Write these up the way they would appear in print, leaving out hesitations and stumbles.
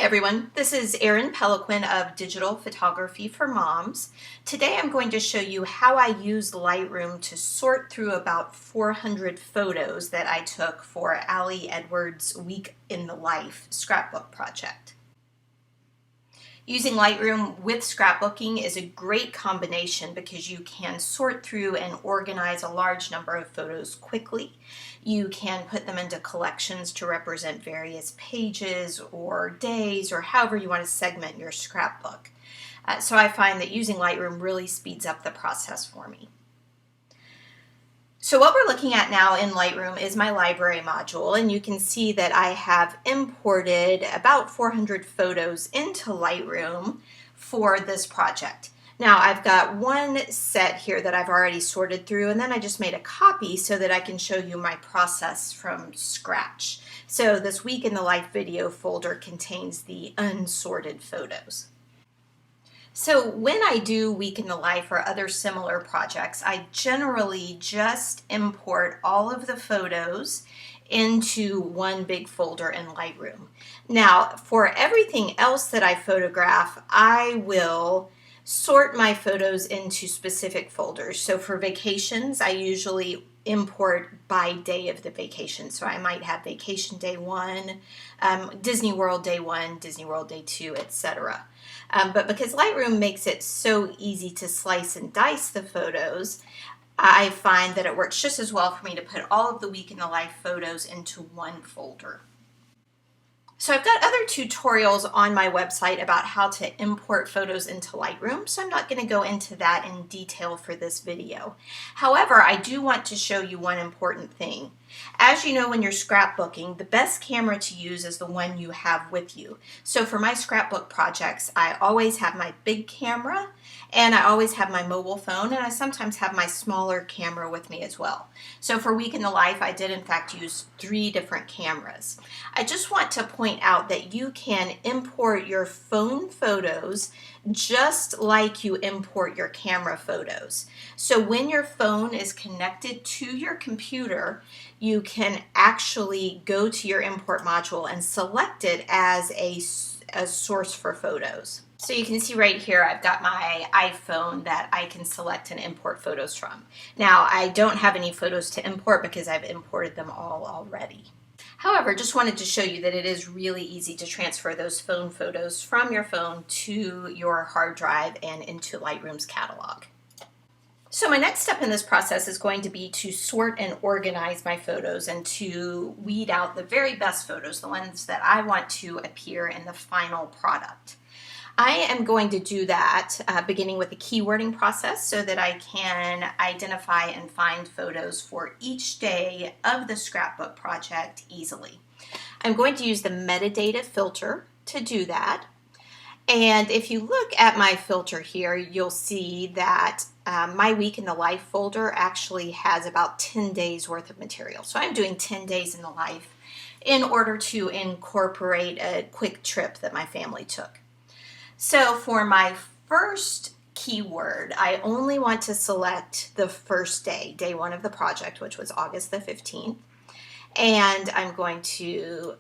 everyone, this is Erin Peliquin of Digital Photography for Moms. Today I'm going to show you how I used Lightroom to sort through about 400 photos that I took for Allie Edwards' Week in the Life scrapbook project. Using Lightroom with scrapbooking is a great combination because you can sort through and organize a large number of photos quickly. You can put them into collections to represent various pages or days or however you want to segment your scrapbook. So I find that using Lightroom really speeds up the process for me. So what we're looking at now in Lightroom is my library module, and you can see that I have imported about 400 photos into Lightroom for this project. Now I've got one set here that I've already sorted through, and then I just made a copy so that I can show you my process from scratch. So this Week in the Life video folder contains the unsorted photos. So when I do Week in the Life or other similar projects, I generally just import all of the photos into one big folder in Lightroom. Now, for everything else that I photograph, I will sort my photos into specific folders. So for vacations, I usually import by day of the vacation. So I might have vacation day 1, Disney World day 1, Disney World day 2, etc. But because Lightroom makes it so easy to slice and dice the photos, I find that it works just as well for me to put all of the Week in the Life photos into one folder. So I've got other tutorials on my website about how to import photos into Lightroom, so I'm not going to go into that in detail for this video. However, I do want to show you one important thing. As you know, when you're scrapbooking, the best camera to use is the one you have with you. So for my scrapbook projects, I always have my big camera, and I always have my mobile phone, and I sometimes have my smaller camera with me as well. So for Week in the Life, I did in fact use 3 different cameras. I just want to point out that you can import your phone photos just like you import your camera photos. So when your phone is connected to your computer, you can actually go to your import module and select it as a source for photos. So you can see right here, I've got my iPhone that I can select and import photos from. Now, I don't have any photos to import because I've imported them all already. However, just wanted to show you that it is really easy to transfer those phone photos from your phone to your hard drive and into Lightroom's catalog. So my next step in this process is going to be to sort and organize my photos and to weed out the very best photos, the ones that I want to appear in the final product. I am going to do that beginning with a keywording process so that I can identify and find photos for each day of the scrapbook project easily. I'm going to use the metadata filter to do that. And if you look at my filter here, you'll see that my Week in the Life folder actually has about 10 days worth of material. So I'm doing 10 days in the life in order to incorporate a quick trip that my family took. So for my first keyword, I only want to select the first day, day 1 of the project, which was August the 15th. And I'm going to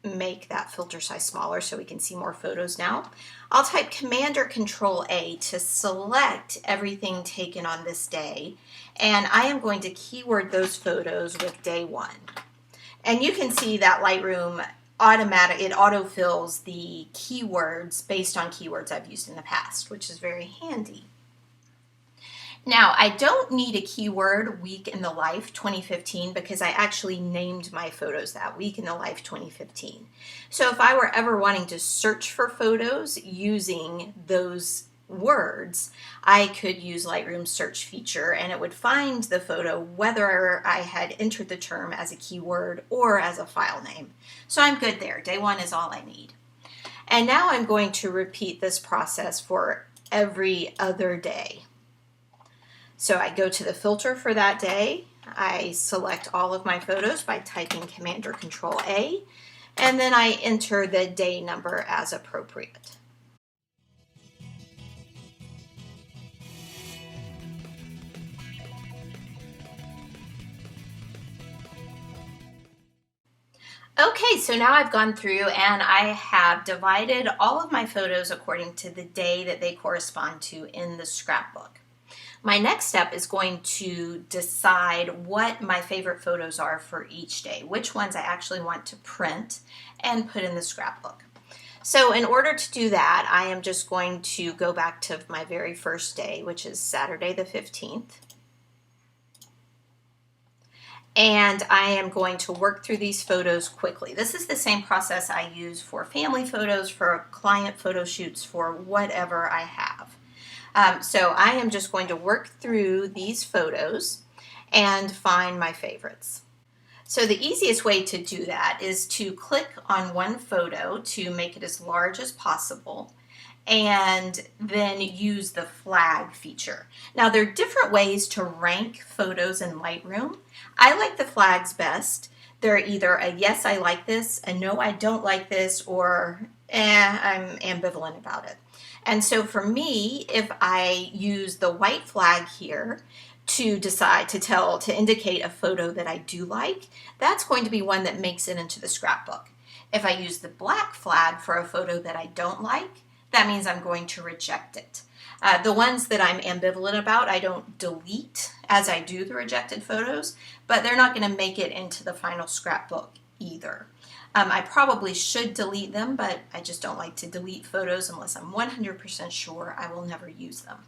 make that filter size smaller so we can see more photos now. I'll type Command or Control A to select everything taken on this day, and I am going to keyword those photos with day 1. And you can see that Lightroom autofills the keywords based on keywords I've used in the past, which is very handy. Now, I don't need a keyword Week in the Life 2015 because I actually named my photos that, Week in the Life 2015. So if I were ever wanting to search for photos using those words, I could use Lightroom's search feature and it would find the photo whether I had entered the term as a keyword or as a file name. So I'm good there. Day 1 is all I need. And now I'm going to repeat this process for every other day. So I go to the filter for that day, I select all of my photos by typing Command or Control A, and then I enter the day number as appropriate. Okay, so now I've gone through and I have divided all of my photos according to the day that they correspond to in the scrapbook. My next step is going to decide what my favorite photos are for each day, which ones I actually want to print and put in the scrapbook. So in order to do that, I am just going to go back to my very first day, which is Saturday the 15th. And I am going to work through these photos quickly. This is the same process I use for family photos, for client photo shoots, for whatever I have. So I am just going to work through these photos and find my favorites. So the easiest way to do that is to click on one photo to make it as large as possible and then use the flag feature. Now there are different ways to rank photos in Lightroom. I like the flags best. They're either a yes, I like this, a no, I don't like this, or I'm ambivalent about it. And so for me, if I use the white flag here to decide to indicate a photo that I do like, that's going to be one that makes it into the scrapbook. If I use the black flag for a photo that I don't like, that means I'm going to reject it. The ones that I'm ambivalent about, I don't delete as I do the rejected photos, but they're not going to make it into the final scrapbook either. I probably should delete them, but I just don't like to delete photos unless I'm 100% sure I will never use them.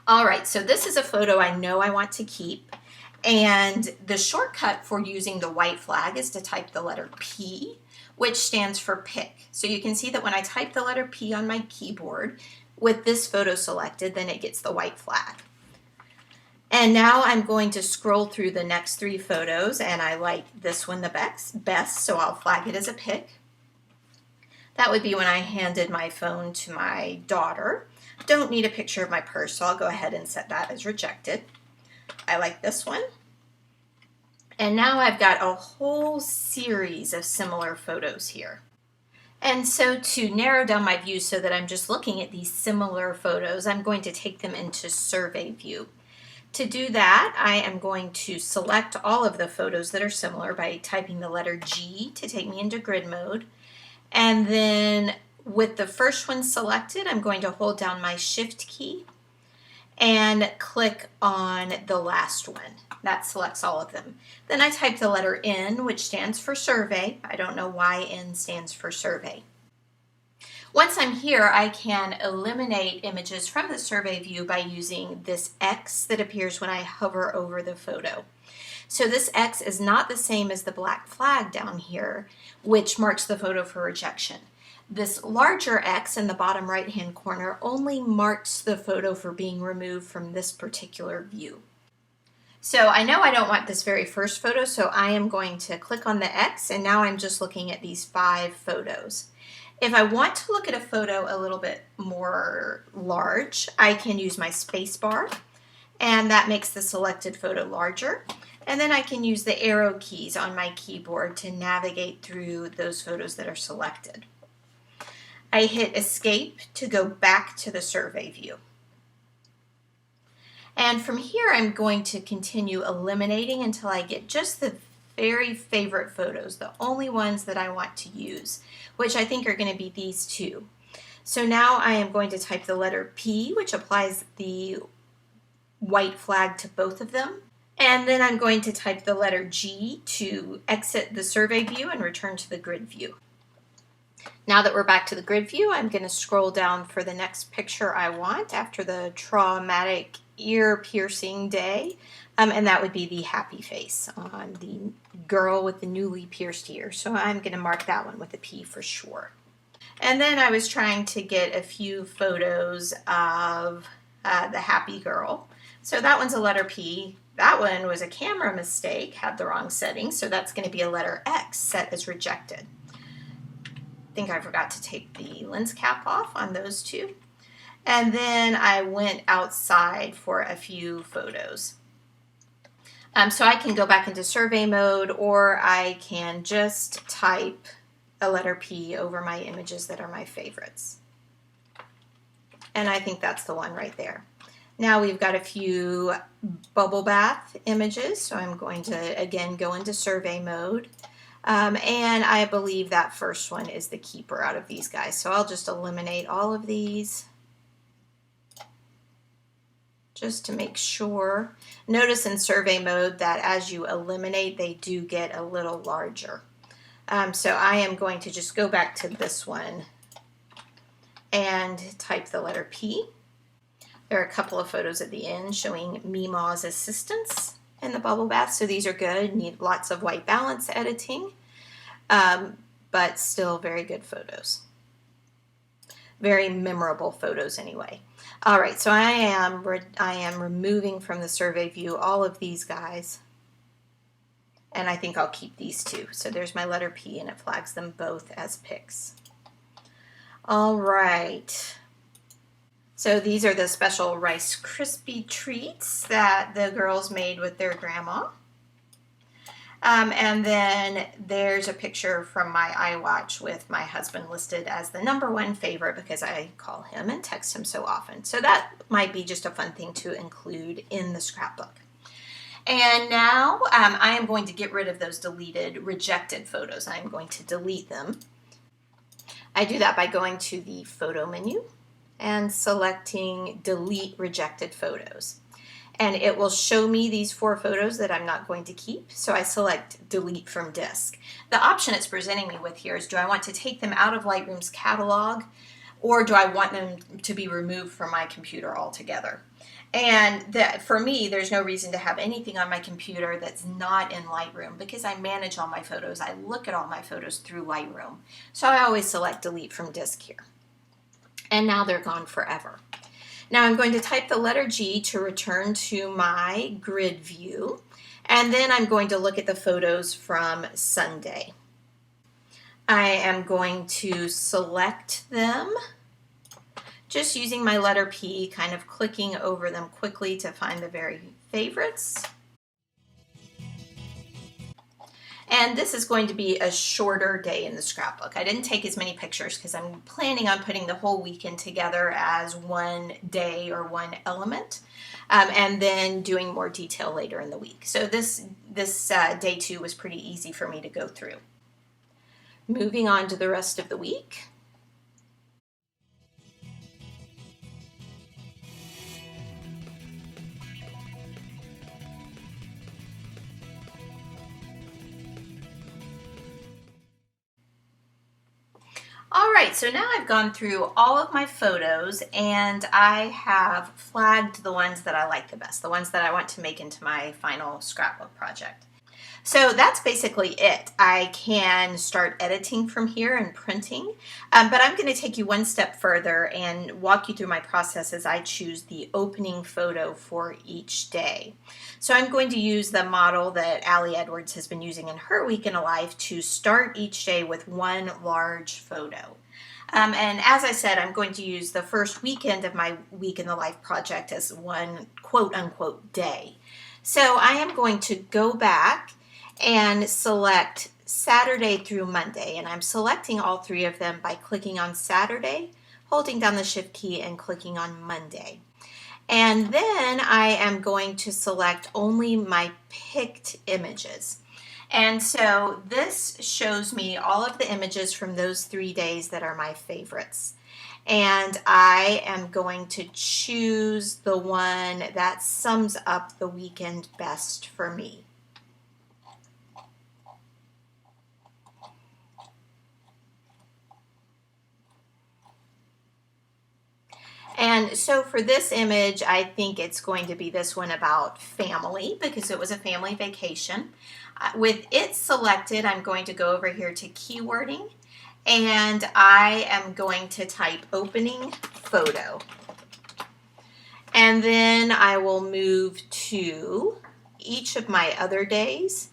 All right, so this is a photo I know I want to keep, and the shortcut for using the white flag is to type the letter P, which stands for pick. So you can see that when I type the letter P on my keyboard with this photo selected, then it gets the white flag. And now I'm going to scroll through the next 3 photos, and I like this one the best, so I'll flag it as a pick. That would be when I handed my phone to my daughter. Don't need a picture of my purse, so I'll go ahead and set that as rejected. I like this one. And now I've got a whole series of similar photos here. And so to narrow down my view so that I'm just looking at these similar photos, I'm going to take them into survey view. To do that, I am going to select all of the photos that are similar by typing the letter G to take me into grid mode. And then with the first one selected, I'm going to hold down my Shift key and click on the last one. That selects all of them. Then I type the letter N, which stands for survey. I don't know why N stands for survey. Once I'm here, I can eliminate images from the survey view by using this X that appears when I hover over the photo. So this X is not the same as the black flag down here, which marks the photo for rejection. This larger X in the bottom right-hand corner only marks the photo for being removed from this particular view. So I know I don't want this very first photo, so I am going to click on the X, and now I'm just looking at these 5 photos. If I want to look at a photo a little bit more large, I can use my space bar, and that makes the selected photo larger. And then I can use the arrow keys on my keyboard to navigate through those photos that are selected. I hit Escape to go back to the survey view. And from here, I'm going to continue eliminating until I get just the very favorite photos, the only ones that I want to use, which I think are going to be these 2. So now I am going to type the letter P, which applies the white flag to both of them. And then I'm going to type the letter G to exit the survey view and return to the grid view. Now that we're back to the grid view, I'm going to scroll down for the next picture I want after the traumatic ear-piercing day, and that would be the happy face on the girl with the newly pierced ear. So I'm going to mark that one with a P for sure. And then I was trying to get a few photos of the happy girl. So that one's a letter P. That one was a camera mistake, had the wrong setting, so that's going to be a letter X, set as rejected. I think I forgot to take the lens cap off on those 2. And then I went outside for a few photos. So I can go back into survey mode, or I can just type a letter P over my images that are my favorites. And I think that's the one right there. Now we've got a few bubble bath images, so I'm going to again go into survey mode. And I believe that first one is the keeper out of these guys. So I'll just eliminate all of these just to make sure. Notice in survey mode that as you eliminate, they do get a little larger. So I am going to just go back to this one and type the letter P. There are a couple of photos at the end showing Meemaw's assistance in the bubble bath, so these are good. Need lots of white balance editing, but still very good photos. Very memorable photos anyway. All right, so I am removing from the survey view all of these guys, and I think I'll keep these two. So there's my letter P, and it flags them both as pics. All right. So these are the special Rice Krispie treats that the girls made with their grandma. And then there's a picture from my iWatch with my husband listed as the #1 favorite because I call him and text him so often. So that might be just a fun thing to include in the scrapbook. And now I am going to get rid of those deleted, rejected photos. I'm going to delete them. I do that by going to the photo menu and selecting delete rejected photos. And it will show me these 4 photos that I'm not going to keep. So I select delete from disk. The option it's presenting me with here is, do I want to take them out of Lightroom's catalog, or do I want them to be removed from my computer altogether? And for me, there's no reason to have anything on my computer that's not in Lightroom because I manage all my photos. I look at all my photos through Lightroom. So I always select delete from disk here. And now they're gone forever. Now I'm going to type the letter G to return to my grid view, and then I'm going to look at the photos from Sunday. I am going to select them, just using my letter P, kind of clicking over them quickly to find the very favorites. And this is going to be a shorter day in the scrapbook. I didn't take as many pictures because I'm planning on putting the whole weekend together as one day or one element, and then doing more detail later in the week. So this day 2 was pretty easy for me to go through. Moving on to the rest of the week. All right, so now I've gone through all of my photos and I have flagged the ones that I like the best, the ones that I want to make into my final scrapbook project. So that's basically it. I can start editing from here and printing, but I'm going to take you one step further and walk you through my process as I choose the opening photo for each day. So I'm going to use the model that Allie Edwards has been using in her week in a life to start each day with one large photo. And as I said, I'm going to use the first weekend of my week in the life project as one quote-unquote day. So I am going to go back and select Saturday through Monday, and I'm selecting all 3 of them by clicking on Saturday, holding down the Shift key, and clicking on Monday. And then I am going to select only my picked images. And so this shows me all of the images from those 3 days that are my favorites. And I am going to choose the one that sums up the weekend best for me. And so for this image, I think it's going to be this one about family because it was a family vacation. With it selected, I'm going to go over here to keywording, and I am going to type opening photo. And then I will move to each of my other days.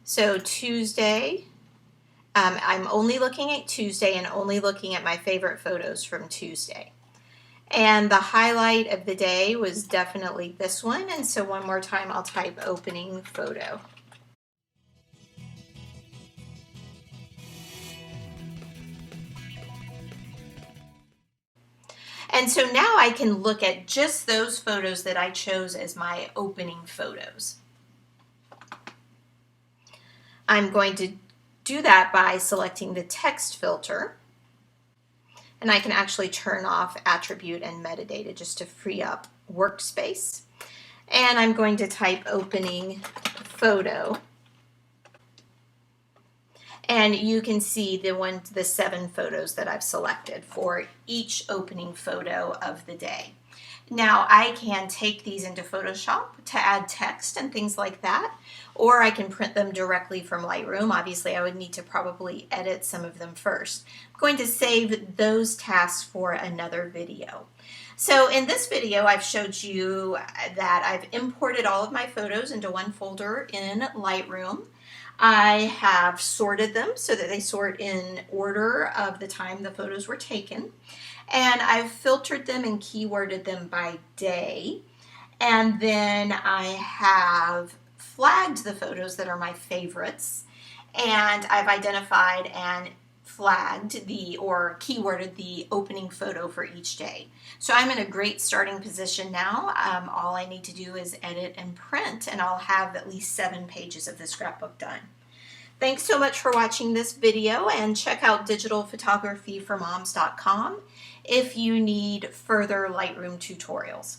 So Tuesday, I'm only looking at Tuesday and only looking at my favorite photos from Tuesday. And the highlight of the day was definitely this one. And so one more time, I'll type opening photo. And so now I can look at just those photos that I chose as my opening photos. I'm going to do that by selecting the text filter. And I can actually turn off attribute and metadata just to free up workspace. And I'm going to type opening photo. And you can see the 7 photos that I've selected for each opening photo of the day. Now I can take these into Photoshop to add text and things like that, or I can print them directly from Lightroom. Obviously I would need to probably edit some of them first. I'm going to save those tasks for another video. So in this video I've showed you that I've imported all of my photos into one folder in Lightroom. I have sorted them so that they sort in order of the time the photos were taken. And I've filtered them and keyworded them by day. And then I have flagged the photos that are my favorites. And I've identified and flagged or keyworded the opening photo for each day. So I'm in a great starting position now. All I need to do is edit and print, and I'll have at least 7 pages of the scrapbook done. Thanks so much for watching this video, and check out digitalphotographyformoms.com if you need further Lightroom tutorials.